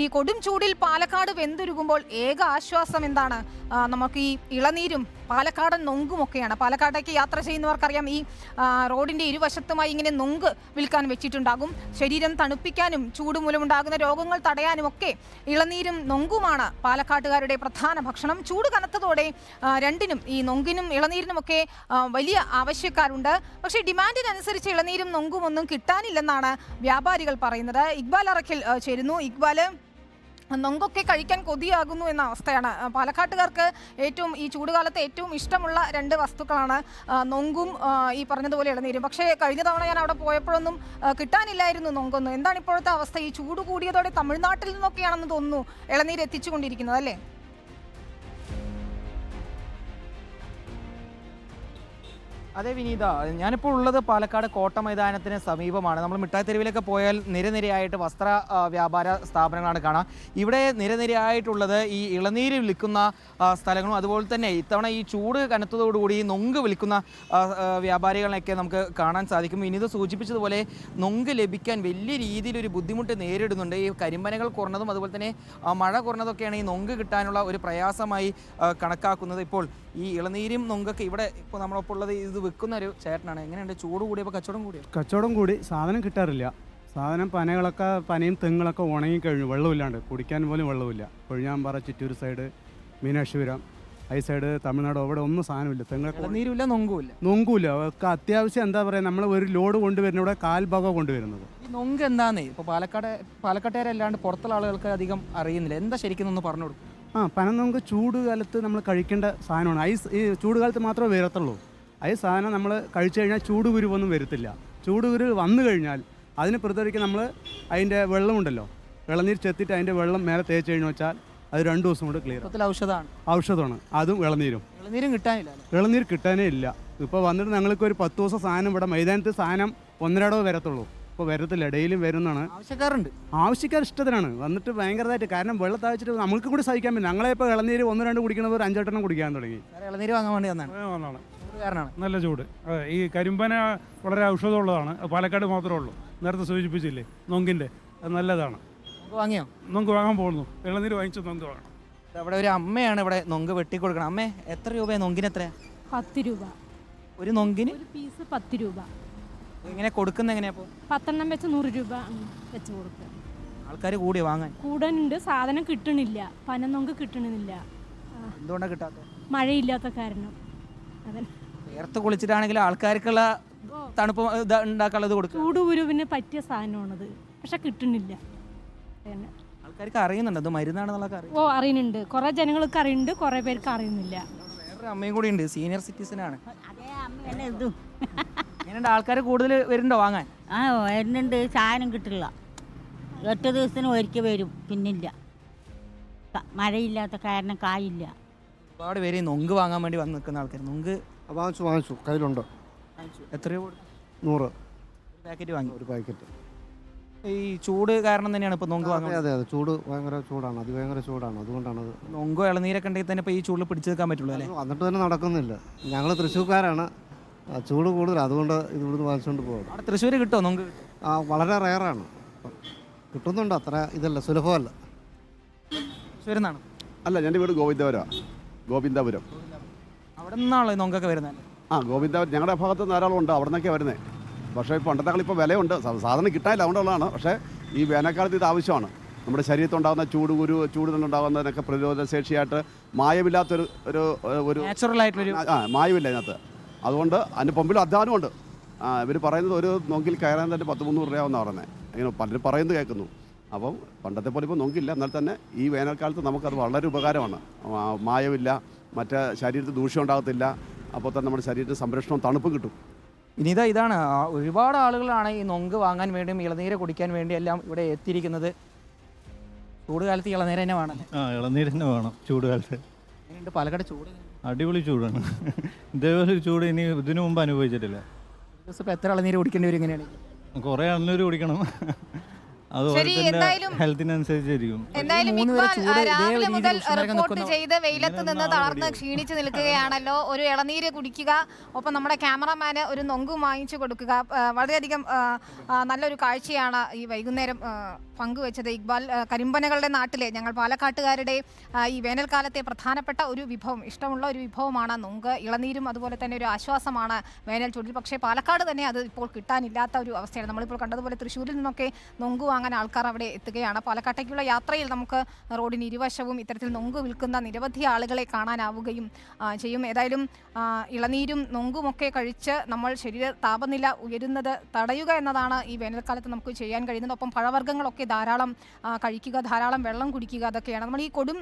ഈ കൊടും ചൂടിൽ പാലക്കാട് വെന്തുരുകുമ്പോൾ ഏക ആശ്വാസം എന്താണ്? നമുക്ക് ഈ ഇളനീരും പാലക്കാടൻ നൊങ്കുമൊക്കെയാണ്. പാലക്കാടേക്ക് യാത്ര ചെയ്യുന്നവർക്കറിയാം, ഈ റോഡിൻ്റെ ഇരുവശത്തുമായി ഇങ്ങനെ നൊങ്ക് വിൽക്കാൻ വെച്ചിട്ടുണ്ടാകും. ശരീരം തണുപ്പിക്കാനും ചൂട് മൂലമുണ്ടാകുന്ന രോഗങ്ങൾ തടയാനും ഒക്കെ ഇളനീരും നൊങ്കുമാണ് പാലക്കാട്ടുകാരുടെ പ്രധാന ഭക്ഷണം. ചൂട് കനത്തതോടെ രണ്ടിനും, ഈ നൊങ്കിനും ഇളനീരിനുമൊക്കെ വലിയ ആവശ്യക്കാരുണ്ട്. പക്ഷേ ഡിമാൻഡിനനുസരിച്ച് ഇളനീരും നൊങ്കും ഒന്നും കിട്ടാനില്ലെന്നാണ് വ്യാപാരികൾ പറയുന്നത്. ഇക്ബാൽ അറക്കിൽ ചേരുന്നു. ഇക്ബാല്, നൊങ്കൊക്കെ കഴിക്കാൻ കൊതിയാകുന്നു എന്ന അവസ്ഥയാണ്. പാലക്കാട്ടുകാർക്ക് ഈ ചൂടുകാലത്ത് ഏറ്റവും ഇഷ്ടമുള്ള രണ്ട് വസ്തുക്കളാണ് നൊങ്കും ഈ പറഞ്ഞതുപോലെ ഇളനീരും. പക്ഷേ കഴിഞ്ഞ തവണ ഞാൻ അവിടെ പോയപ്പോഴൊന്നും കിട്ടാനില്ലായിരുന്നു നൊങ്കൊന്നും. എന്താണ് ഇപ്പോഴത്തെ അവസ്ഥ? ഈ ചൂട് കൂടിയതോടെ തമിഴ്നാട്ടിൽ നിന്നൊക്കെയാണെന്ന് തോന്നുന്നു ഇളനീര് എത്തിച്ചുകൊണ്ടിരിക്കുന്നത്, അല്ലേ? അതെ വിനീത, ഞാനിപ്പോൾ ഉള്ളത് പാലക്കാട് കോട്ട മൈതാനത്തിന് സമീപമാണ്. നമ്മൾ മിഠായി തെരുവിലൊക്കെ പോയാൽ നിരനിരയായിട്ട് വസ്ത്ര വ്യാപാര സ്ഥാപനങ്ങളാണ് കാണാം. ഇവിടെ നിരനിരയായിട്ടുള്ളത് ഈ ഇളനീര് വിൽക്കുന്ന സ്ഥലങ്ങളും അതുപോലെ തന്നെ ഇത്തവണ ഈ ചൂട് കനത്തതോടുകൂടി നൊങ്ക് വിൽക്കുന്ന വ്യാപാരികളെയൊക്കെ നമുക്ക് കാണാൻ സാധിക്കും. വിനീത സൂചിപ്പിച്ചതുപോലെ നൊങ്ക് ലഭിക്കാൻ വലിയ രീതിയിലൊരു ബുദ്ധിമുട്ട് നേരിടുന്നുണ്ട്. ഈ കരിമ്പനകൾ കുറഞ്ഞതും അതുപോലെ തന്നെ മഴ കുറഞ്ഞതൊക്കെയാണ് ഈ നൊങ്ക് കിട്ടാനുള്ള ഒരു പ്രയാസമായി കണക്കാക്കുന്നത്. ഇപ്പോൾ ഈ ഇളനീരും നൊങ്കൊക്കെ ഇവിടെ ഇപ്പോൾ നമ്മളൊപ്പം ഉള്ളത് ഇത് വിൽക്കുന്ന ഒരു ചേട്ടനാണ്. എങ്ങനെയുണ്ട്? ചൂട് കൂടിയപ്പോൾ കച്ചവടം കൂടി സാധനം കിട്ടാറില്ല. സാധനം പനയും തെങ്ങുകളൊക്കെ ഉണങ്ങിക്കഴിഞ്ഞു. വെള്ളമില്ലാണ്ട് കുടിക്കാൻ പോലും വെള്ളമില്ല. കൊഴിഞ്ഞാമ്പാറ, ചിറ്റൂർ സൈഡ്, മീനാക്ഷിപുരം, ഈ സൈഡ് തമിഴ്നാട്, അവിടെ ഒന്നും സാധനമില്ല. തെങ്ങുമില്ല, നൊങ്കുമില്ല. ഒക്കെ അത്യാവശ്യം എന്താ പറയുക, നമ്മൾ ഒരു ലോഡ് കൊണ്ടുവരുന്ന ഇവിടെ കാൽഭാഗം കൊണ്ടുവരുന്നത്. ഈ നൊങ്ക് എന്താന്നേ ഇപ്പോൾ പാലക്കാട്ടുകാരല്ലാണ്ട് പുറത്തുള്ള ആളുകൾക്ക് അധികം അറിയുന്നില്ല. എന്താ ശരിക്കും ഒന്ന് പറഞ്ഞു കൊടുക്കും? പനനൊങ്ക് ചൂട് കാലത്ത് നമ്മൾ കഴിക്കേണ്ട സാധനമാണ്. ഈ ചൂട് കാലത്ത് മാത്രമേ വരത്തുള്ളൂ. ഈ സാധനം നമ്മൾ കഴിച്ചു കഴിഞ്ഞാൽ ചൂടുകുരുവൊന്നും വരത്തില്ല. ചൂടുകുരു വന്നു കഴിഞ്ഞാൽ അതിന് പ്രതികരിക്കാൻ നമ്മൾ അതിൻ്റെ വെള്ളമുണ്ടല്ലോ, ഇളനീർ ചെത്തിയിട്ട് അതിൻ്റെ വെള്ളം മേലെ തേച്ച് കഴിഞ്ഞു വെച്ചാൽ അത് 2 ദിവസം കൊണ്ട് ക്ലിയർ. ഔഷധമാണ്. അതും ഇളനീർ കിട്ടാനേ ഇല്ല. ഇപ്പോൾ വന്നിട്ട് ഞങ്ങൾക്ക് ഒരു 10 ദിവസം സാധനം ഇവിടെ മൈതാനത്ത് സാധനം 1.5 വരത്തുള്ളൂ. ഇപ്പോൾ വരത്തില്ല, ഡെയിലും വരുന്നതാണ്. ആവശ്യക്കാർ ഇഷ്ടത്തിനാണ് വന്നിട്ട് ഭയങ്കരമായിട്ട്. കാരണം വെള്ളം താഴ്ചിട്ട് നമുക്ക് കൂടി സഹിക്കാൻ പറ്റും. ഞങ്ങളെ ഇപ്പോൾ ഇളനീര് 1-2 കുടിക്കണവർ 5-8 കുടിക്കാൻ തുടങ്ങി. ഇളനീര് വാങ്ങാൻ വേണ്ടി വന്നതാണ്. നല്ല ചൂട്. ഈ കരിമ്പന വളരെ ഔഷധമുള്ളതാണ്. പാലക്കാട് മാത്രമേ ഉള്ളൂ. നേരത്തെ സൂചിപ്പിച്ചില്ലേ നൊങ്കിൻ്റെ, അത് നല്ലതാണ്. നൊങ്ക് വാങ്ങാൻ പോകുന്നു. ഇളനീര് വാങ്ങിച്ചു നൊങ്ക് വാങ്ങണം. അവിടെ ഒരു അമ്മയാണ് ഇവിടെ നൊങ്ക് വെട്ടിക്കൊടുക്കണം. അമ്മേ, എത്ര രൂപയാണ് നൊങ്കിന്? എത്രയാ? 10 രൂപ ഒരു നൊങ്കിന്. ഒരു പീസ് 10 രൂപ. എങ്ങനെ കൊടുക്കുന്ന? എങ്ങനെയാ? 10 വെച്ച് 100 രൂപ വെച്ച് കൊടുക്കുക. ആൾക്കാർ കൂടി വാങ്ങാൻ കൂടാനുണ്ട്. സാധനം കിട്ടണില്ല. പനനൊങ്ക് കിട്ടണില്ല. എന്തുകൊണ്ടാണ് കിട്ടാത്തത്? മഴയില്ലാത്ത കാരണം. നേരത്തെ കുളിച്ചിട്ടാണെങ്കിൽ ആൾക്കാർക്കുള്ള തണുപ്പ് ഉണ്ടാക്കാനുള്ളത് കൊടുക്കും. ചൂടുകുരുവിന് പറ്റിയ സാധനമാണത്. പക്ഷെ കിട്ടണില്ല. ആൾക്കാർക്ക് അറിയുന്നുണ്ട് അത് മരുന്നാണെന്നുള്ള? അറിയുന്നുണ്ട്. കുറെ ജനങ്ങൾക്ക് അറിയുന്നുണ്ട്, കുറെ പേർക്ക് അറിയുന്നില്ല. വേറൊരു അമ്മയും കൂടി ഉണ്ട്, സീനിയർ സിറ്റിസൺ ആണ്. എങ്ങനെയുണ്ട്? ആൾക്കാർ കൂടുതൽ വരുന്നുണ്ടോ വാങ്ങാൻ? വരുന്നുണ്ട്. സാധനം കിട്ടില്ല. 8 ദിവസത്തിന് ഒരിക്കൽ വരും, പിന്നില്ല. മഴയില്ലാത്ത കാരണം കായില്ല. ഒരുപാട് പേര് നൊങ്ക് വാങ്ങാൻ വേണ്ടി വന്ന് നിൽക്കുന്ന ആൾക്കാർ. നൊങ്ക് വാങ്ങിച്ചു കയ്യിലുണ്ട്. എത്ര രൂപ? 100 പാക്കറ്റ് വാങ്ങി. ഒരു പാക്കറ്റ്. ഈ ചൂട് കാരണം തന്നെയാണ് ഇപ്പോൾ നൊങ്ക് വാങ്ങുന്നത്. അതെ, ഭയങ്കര ചൂടാണ്. ഭയങ്കര ചൂടാണ്. അതുകൊണ്ടാണ് നൊങ്കോ ഇളനീരൊക്കെ ഉണ്ടെങ്കിൽ തന്നെ ഇപ്പോൾ ഈ ചൂടിൽ പിടിച്ചു നിൽക്കാൻ പറ്റുള്ളൂ അല്ലേ? വന്നിട്ട് തന്നെ നടക്കുന്നില്ല. ഞങ്ങൾ തൃശ്ശൂർക്കാരാണ്. ചൂട് കൂടുതൽ, അതുകൊണ്ട് ഇവിടുന്ന് വാങ്ങിച്ചുകൊണ്ട് പോകും. അവിടെ തൃശ്ശൂർ കിട്ടുമോ നൊങ്ക്? വളരെ റെയറാണ്. കിട്ടുന്നുണ്ട്, അത്ര ഇതല്ല, സുലഭമല്ല. തൃശ്ശൂരിൽ നിന്നാണ്? അല്ല, എൻ്റെ വീട് ഗോവിന്ദപുരം. അവിടെ നിന്നാണല്ലോ നൊങ്കൊക്കെ വരുന്നത്? ഗോവിന്ദപുരം ഞങ്ങളുടെ ഭാഗത്ത് ധാരാളം ഉണ്ട്. അവിടെ നിന്നൊക്കെയാണ് വരുന്നത്. പക്ഷേ പണ്ടത്തെ ഇപ്പോൾ വിലയുണ്ട്, സാധനം കിട്ടാനില്ല. അതുകൊണ്ടുള്ളതാണ്. പക്ഷേ ഈ വേനൽക്കാലത്ത് ഇത് ആവശ്യമാണ്. നമ്മുടെ ശരീരത്തുണ്ടാകുന്ന ചൂട് നിന്നുണ്ടാകുന്നതിനൊക്കെ പ്രതിരോധ ശേഷിയായിട്ട് മായമില്ലാത്തൊരു നാച്ചുറലായിട്ടുള്ളൊരു മായമില്ല ഇതിനകത്ത്. അതുകൊണ്ട് അതിന് പമ്പിലും അധ്വാനമുണ്ട്. ഇവർ പറയുന്നത് ഒരു നൊങ്കിൽ കയറാൻ തന്നെ 100-300 രൂപയെന്നാണ് പറയുന്നത്. ഇങ്ങനെ പലരും പറയുന്നത് കേൾക്കുന്നു. അപ്പം പണ്ടത്തെ പോലെ ഇപ്പോൾ നൊങ്കില്ല. എന്നാൽ തന്നെ ഈ വേനൽക്കാലത്ത് നമുക്കത് വളരെ ഉപകാരമാണ്. മായമില്ല, മറ്റേ ശരീരത്തിൽ ദൂഷ്യം ഉണ്ടാകത്തില്ല. അപ്പോൾ തന്നെ നമ്മുടെ ശരീരത്തിന് സംരക്ഷണവും തണുപ്പ് കിട്ടും. വിനീത, ഇതാണ് ഒരുപാട് ആളുകളാണ് ഈ നൊങ്ക് വാങ്ങാൻ വേണ്ടിയും ഇളനീര് കുടിക്കാൻ വേണ്ടി എല്ലാം ഇവിടെ എത്തിയിരിക്കുന്നത്. ചൂട് കാലത്ത് ഇളനീര് തന്നെ വേണം. ഇളനീര് തന്നെ വേണം ചൂട് കാലത്ത്. എങ്ങനെയുണ്ട് പാലക്കാട് ചൂട്? അടിപൊളി ചൂടാണ്. ഇതേപോലെ ചൂട് ഇനി ഇതിനു മുമ്പ് അനുഭവിച്ചിട്ടില്ല. ദിവസം എത്ര ഇളനീര് കുടിക്കേണ്ടി വരും? ഇങ്ങനെയാണ് കുറേ ഇളനീര് കുടിക്കണം. അത് ശരി, ഓരോരുത്തരുടെ എന്തായാലും- ഹെൽത്തിനനുസരിച്ചിരിക്കും. എന്തായാലും മൂന്ന് പേരെ ഇക്ബാൽ ചൂട് ഇതേ രാവിലെ രീതിയിൽ മുതൽ ഉഷ്ണതരംഗം റിപ്പോർട്ട് നിൽക്കുന്ന- ചെയ്ത് വെയിലത്ത് നിന്ന് ഇങ്ങനെയൊന്നും തളർന്ന് ആവടിയോ? ക്ഷീണിച്ച് നിൽക്കുകയാണല്ലോ. ഒരു ഇളനീര് കുടിക്കുക, ഒപ്പം നമ്മുടെ ക്യാമറമാന് ഒരു നൊങ്കും വാങ്ങിച്ചു കൊടുക്കുക. വളരെയധികം നല്ലൊരു കാഴ്ചയാണ് ഈ വൈകുന്നേരം പങ്കുവെച്ചത് ഇക്ബാൽ. കരിമ്പനകളുടെ നാട്ടിലെ ഞങ്ങൾ പാലക്കാട്ടുകാരുടെ ഈ വേനൽക്കാലത്തെ പ്രധാനപ്പെട്ട ഒരു വിഭവം, ഇഷ്ടമുള്ള ഒരു വിഭവമാണ് നൊങ്ക്. ഇളനീരും അതുപോലെ തന്നെ ഒരു ആശ്വാസമാണ് വേനൽ ചൂടിൽ. പക്ഷേ പാലക്കാട് തന്നെ അത് ഇപ്പോൾ കിട്ടാനില്ലാത്ത ഒരു അവസ്ഥയാണ്. നമ്മളിപ്പോൾ കണ്ടതുപോലെ തൃശ്ശൂരിൽ നിന്നൊക്കെ നൊങ്ക് വാങ്ങാൻ ആൾക്കാർ അവിടെ എത്തുകയാണ്. പാലക്കാട്ടേക്കുള്ള യാത്രയിൽ നമുക്ക് റോഡിന് ഇരുവശവും ഇത്തരത്തിൽ നൊങ്ക് വിൽക്കുന്ന നിരവധി ആളുകളെ കാണാനാവുകയും ചെയ്യും. ഏതായാലും ഇളനീരും നൊങ്കുമൊക്കെ കഴിച്ച് നമ്മൾ ശരീര താപനില ഉയരുന്നത് തടയുക എന്നതാണ് ഈ വേനൽക്കാലത്ത് നമുക്ക് ചെയ്യാൻ കഴിയുന്നത്. ഒപ്പം പഴവർഗ്ഗങ്ങളൊക്കെ ധാരാളം കഴിക്കുക, ധാരാളം വെള്ളം കുടിക്കുക, അതൊക്കെയാണ് നമ്മൾ ഈ കൊടും